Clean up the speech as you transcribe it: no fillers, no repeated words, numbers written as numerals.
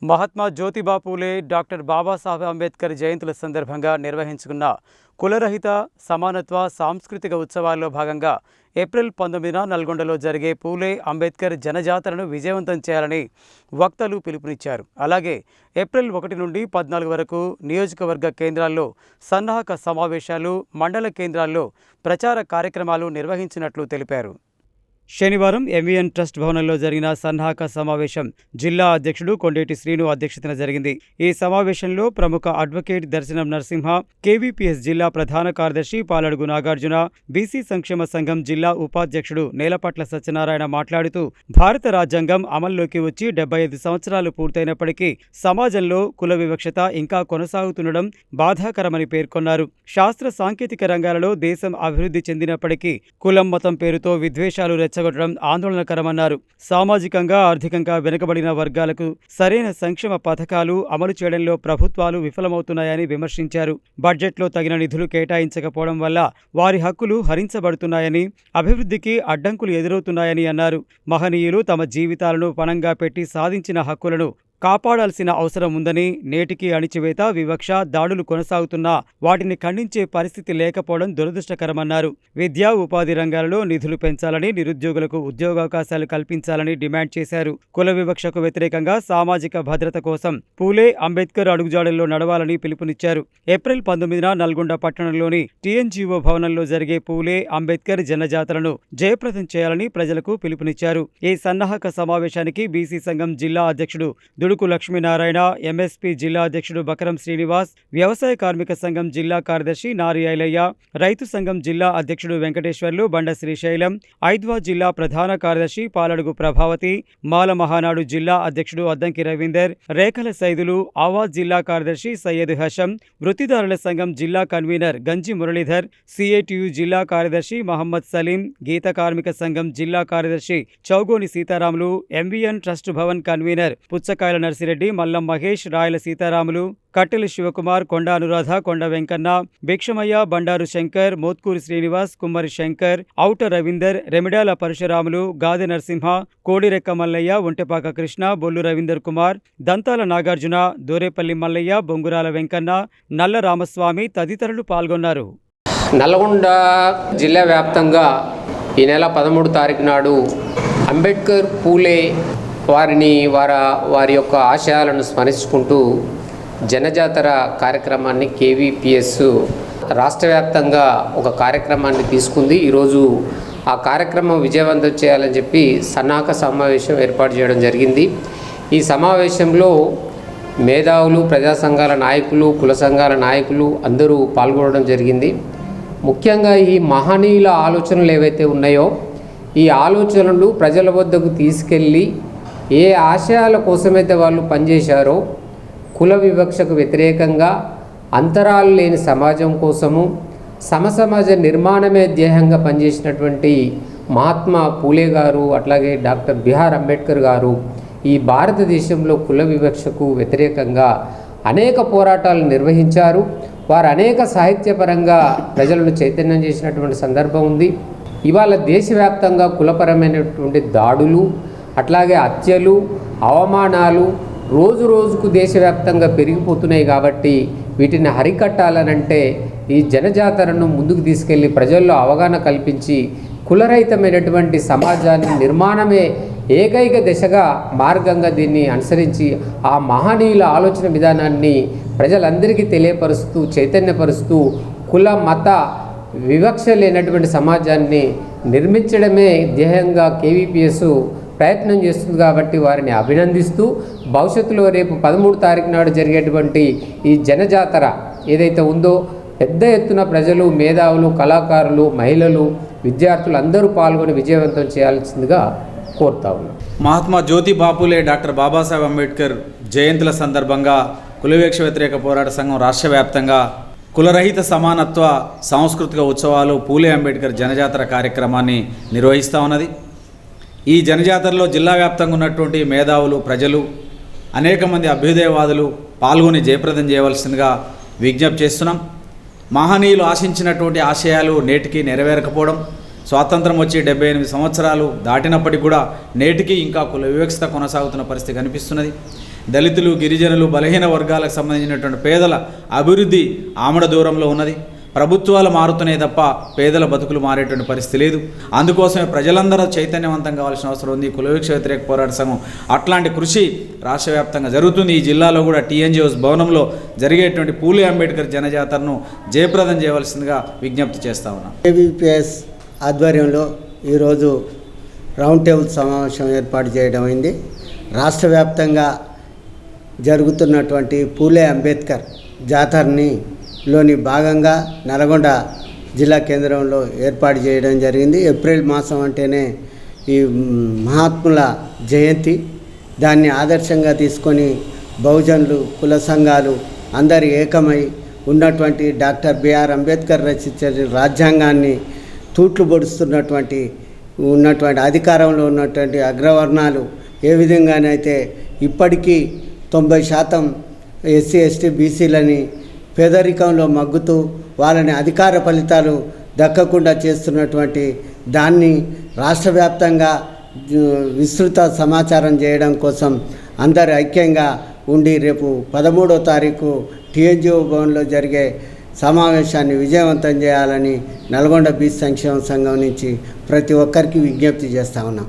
Mahatma Jyotiba Phule, doctor Babasaheb Ambedkar జయంతుల సందర్భంగా నిర్వహించుకున్న కులరహిత సమానత్వ సాంస్కృతిక ఉత్సవాల్లో భాగంగా ఏప్రిల్ 19న నల్గొండలో జరిగే పూలే అంబేద్కర్ జనజాతరను విజయవంతం చేయాలని వక్తలు పిలుపునిచ్చారు. అలాగే ఏప్రిల్ 1 నుండి 14 వరకు నియోజకవర్గ కేంద్రాల్లో సన్నాహక సమావేశాలు, మండల కేంద్రాల్లో ప్రచార కార్యక్రమాలు నిర్వహించినట్లు తెలిపారు. శనివారం ఎంవీఎన్ ట్రస్ట్ భవనంలో జరిగిన సన్నాహక సమావేశం జిల్లా అధ్యక్షుడు కొండేటి శ్రీను అధ్యక్షతన జరిగింది. ఈ సమావేశంలో ప్రముఖ అడ్వకేట్ దర్శనం నరసింహ, కేవీపీఎస్ జిల్లా ప్రధాన కార్యదర్శి పాలడుగు నాగార్జున, బీసీ సంక్షేమ సంఘం జిల్లా ఉపాధ్యక్షుడు నేలపట్ల సత్యనారాయణ మాట్లాడుతూ భారత రాజ్యాంగం అమల్లోకి వచ్చి 75 సంవత్సరాలు పూర్తయినప్పటికీ సమాజంలో కుల వివక్షత ఇంకా కొనసాగుతుండడం బాధాకరమని పేర్కొన్నారు. శాస్త్ర సాంకేతిక రంగాలలో దేశం అభివృద్ధి చెందినప్పటికీ కులం మతం పేరుతో విద్వేషాలు రెచ్చగొట్టడం ఆందోళనకరమన్నారు. సామాజికంగా ఆర్థికంగా వెనుకబడిన వర్గాలకు సరైన సంక్షేమ పథకాలు అమలు చేయడంలో ప్రభుత్వాలు విఫలమవుతున్నాయని విమర్శించారు. బడ్జెట్లో తగిన నిధులు కేటాయించకపోవడం వల్ల వారి హక్కులు హరించబడుతున్నాయని, అభివృద్ధికి అడ్డంకులు ఎదురవుతున్నాయని అన్నారు. మహనీయులు తమ జీవితాలను పణంగా పెట్టి సాధించిన హక్కులను కాపాడాల్సిన అవసరం ఉందని, నేటికి అణిచివేత, వివక్ష, దాడులు కొనసాగుతున్నా వాటిని ఖండించే పరిస్థితి లేకపోవడం దురదృష్టకరమన్నారు. విద్యా, ఉపాధి రంగాలలో నిధులు పెంచాలని, నిరుద్యోగులకు ఉద్యోగావకాశాలు కల్పించాలని డిమాండ్ చేశారు. కుల వివక్షకు వ్యతిరేకంగా సామాజిక భద్రత కోసం పూలే అంబేద్కర్ అడుగుజాడల్లో నడవాలని పిలుపునిచ్చారు. ఏప్రిల్ 19న నల్గొండ పట్టణంలోని టీఎన్జీఓ భవనంలో జరిగే పూలే అంబేద్కర్ జనజాతరను జయప్రదం చేయాలని ప్రజలకు పిలుపునిచ్చారు. ఈ సన్నాహక సమావేశానికి బీసీ సంఘం జిల్లా అధ్యక్షుడు దుడుకు లక్ష్మీనారాయణ, ఎంఎస్పీ జిల్లా అధ్యక్షుడు బకరం శ్రీనివాస్, వ్యవసాయ కార్మిక సంఘం జిల్లా కార్యదర్శి నారి ఐలయ్య, రైతు సంఘం జిల్లా అధ్యక్షుడు వెంకటేశ్వర్లు, బండ శ్రీశైలం, ఐద్వా జిల్లా ప్రధాన కార్యదర్శి పాలడుగు ప్రభావతి, మాల మహానాడు జిల్లా అధ్యక్షుడు అద్దంకి రవీందర్, రేఖల సైదులు, ఆవాజ్ జిల్లా కార్యదర్శి సయ్యద్ హషం, వృత్తిదారుల సంఘం జిల్లా కన్వీనర్ గంజి మురళీధర్, సిఐటియు జిల్లా కార్యదర్శి మహమ్మద్ సలీం, గీత కార్మిక సంఘం జిల్లా కార్యదర్శి Chougoni Sitaramulu, MVN trust Bhavan convener Puchchakayala Narsireddy, Mallam Mahesh, Rayala Sitaramulu, Kattela Shivakumar, కొండ అనురాధ, కొండ వెంకన్న, భిక్షమయ్య, బండారు శంకర్, మోత్కూరి శ్రీనివాస్, కుమ్మరి శంకర్, ఔట రవీందర్, రెమిడాల పరశురాములు, గాదె నరసింహ, కోడిరెక్క మల్లయ్య, ఒంటెపాక కృష్ణ, బొల్లు రవీందర్ కుమార్, దంతాల నాగార్జున, దోరేపల్లి మల్లయ్య, బొంగురాల వెంకన్న, నల్ల రామస్వామి తదితరులు పాల్గొన్నారు. నల్గొండ జిల్లా వ్యాప్తంగా ఈ నెల 13 తారీఖు నాడు అంబేద్కర్, పూలే వారి యొక్క ఆశయాలను స్మరించుకుంటూ జనజాతర కార్యక్రమాన్ని కేవీపీఎస్ రాష్ట్ర వ్యాప్తంగా ఒక కార్యక్రమాన్ని తీసుకుంది. ఈరోజు ఆ కార్యక్రమం విజయవంతం చేయాలని చెప్పి సన్నాహక సమావేశం ఏర్పాటు చేయడం జరిగింది. ఈ సమావేశంలో మేధావులు, ప్రజా సంఘాల నాయకులు, కుల సంఘాల నాయకులు అందరూ పాల్గొనడం జరిగింది. ముఖ్యంగా ఈ మహనీయుల ఆలోచనలు ఏవైతే ఉన్నాయో ఈ ఆలోచనలు ప్రజల వద్దకు తీసుకెళ్ళి ఏ ఆశయాల కోసమైతే వాళ్ళు పనిచేశారో, కుల వివక్షకు వ్యతిరేకంగా, అంతరాలు లేని సమాజం కోసము, సమసమాజ నిర్మాణమే ధ్యేయంగా పనిచేసినటువంటి మహాత్మా పూలే గారు, అట్లాగే డాక్టర్ బిఆర్ అంబేద్కర్ గారు ఈ భారతదేశంలో కుల వివక్షకు వ్యతిరేకంగా అనేక పోరాటాలు నిర్వహించారు. వారు అనేక సాహిత్యపరంగా ప్రజలను చైతన్యం చేసినటువంటి సందర్భం ఉంది. ఇవాళ దేశవ్యాప్తంగా కులపరమైనటువంటి దాడులు, అట్లాగే హత్యలు, అవమానాలు రోజు రోజుకు దేశవ్యాప్తంగా పెరిగిపోతున్నాయి. కాబట్టి వీటిని హరికట్టాలనంటే ఈ జనజాతరను ముందుకు తీసుకెళ్లి ప్రజల్లో అవగాహన కల్పించి కులరహితమైనటువంటి సమాజాన్ని నిర్మాణమే ఏకైక దిశగా మార్గంగా దీన్ని అనుసరించి ఆ మహనీయుల ఆలోచన విధానాన్ని ప్రజలందరికీ తెలియపరుస్తూ, చైతన్యపరుస్తూ కుల మత వివక్ష లేనటువంటి సమాజాన్ని నిర్మించడమే ధ్యేయంగా కేవీపీఎస్ ప్రయత్నం చేస్తుంది. కాబట్టి వారిని అభినందిస్తూ భవిష్యత్తులో రేపు 13 తారీఖు నాడు జరిగేటువంటి ఈ జనజాతర ఏదైతే ఉందో పెద్ద ఎత్తున ప్రజలు, మేధావులు, కళాకారులు, మహిళలు, విద్యార్థులు అందరూ పాల్గొని విజయవంతం చేయాల్సిందిగా కోరుతా ఉన్నాం. మహాత్మా జ్యోతిబా పూలే, డాక్టర్ బాబాసాహెబ్ అంబేద్కర్ జయంతుల సందర్భంగా కులవివక్ష వ్యతిరేక పోరాట సంఘం రాష్ట్ర వ్యాప్తంగా కులరహిత సమానత్వ సాంస్కృతిక ఉత్సవాలు పూలే అంబేద్కర్ జనజాతర కార్యక్రమాన్ని నిర్వహిస్తూ ఉన్నది. ఈ జనజాతరలో జిల్లా వ్యాప్తంగా ఉన్నటువంటి మేధావులు, ప్రజలు, అనేక మంది అభ్యుదయవాదులు పాల్గొని జయప్రదం చేయవలసిందిగా విజ్ఞప్తి చేస్తున్నాం. మహనీయులు ఆశించినటువంటి ఆశయాలు నేటికి నెరవేరకపోవడం, స్వాతంత్రం వచ్చి 78 సంవత్సరాలు దాటినప్పటికీ కూడా నేటికి ఇంకా కుల వివక్షత కొనసాగుతున్న పరిస్థితి కనిపిస్తున్నది. దళితులు, గిరిజనులు, బలహీన వర్గాలకు సంబంధించినటువంటి పేదల అభివృద్ధి ఆమడ దూరంలో ఉన్నది. ప్రభుత్వాలు మారుతున్నాయి తప్ప పేదల బతుకులు మారేటువంటి పరిస్థితి లేదు. అందుకోసమే ప్రజలందరూ చైతన్యవంతం కావాల్సిన అవసరం ఉంది. కులవివక్ష వ్యతిరేక పోరాట సంఘం అట్లాంటి కృషి రాష్ట్ర వ్యాప్తంగా జరుగుతుంది. ఈ జిల్లాలో కూడా టీఎన్జిఓస్ భవనంలో జరిగేటువంటి పూలే అంబేద్కర్ జనజాతరను జయప్రదం చేయవలసిందిగా విజ్ఞప్తి చేస్తా ఉన్నాం. కేవీపీఎస్ ఆధ్వర్యంలో ఈరోజు రౌండ్ టేబుల్ సమావేశం ఏర్పాటు చేయడం అయింది. రాష్ట్ర వ్యాప్తంగా జరుగుతున్నటువంటి పూలే అంబేద్కర్ జాతరని లోని భాగంగా నల్గొండ జిల్లా కేంద్రంలో ఏర్పాటు చేయడం జరిగింది. ఏప్రిల్ మాసం అంటేనే ఈ మహాత్ముల జయంతి. దాన్ని ఆదర్శంగా తీసుకొని బహుజనులు, కుల సంఘాలు అందరి ఏకమై ఉన్నటువంటి డాక్టర్ బిఆర్ అంబేద్కర్ రచించిన రాజ్యాంగాన్ని తూట్లు పొడుస్తున్నటువంటి అధికారంలో ఉన్నటువంటి అగ్రవర్ణాలు ఏ విధంగానైతే ఇప్పటికీ 90% ఎస్సీ, ఎస్టీ, బీసీలని పేదరికంలో మగ్గుతూ వాళ్ళని అధికార ఫలితాలు దక్కకుండా చేస్తున్నటువంటి దాన్ని రాష్ట్ర వ్యాప్తంగా విస్తృత సమాచారం చేయడం కోసం అందరు ఐక్యంగా ఉండి రేపు 13వ తారీఖు టీఎన్జిఓ భవన్లో జరిగే సమావేశాన్ని విజయవంతం చేయాలని నల్గొండ బీసీ సంక్షేమ సంఘం నుంచి ప్రతి ఒక్కరికి విజ్ఞప్తి చేస్తా ఉన్నాం.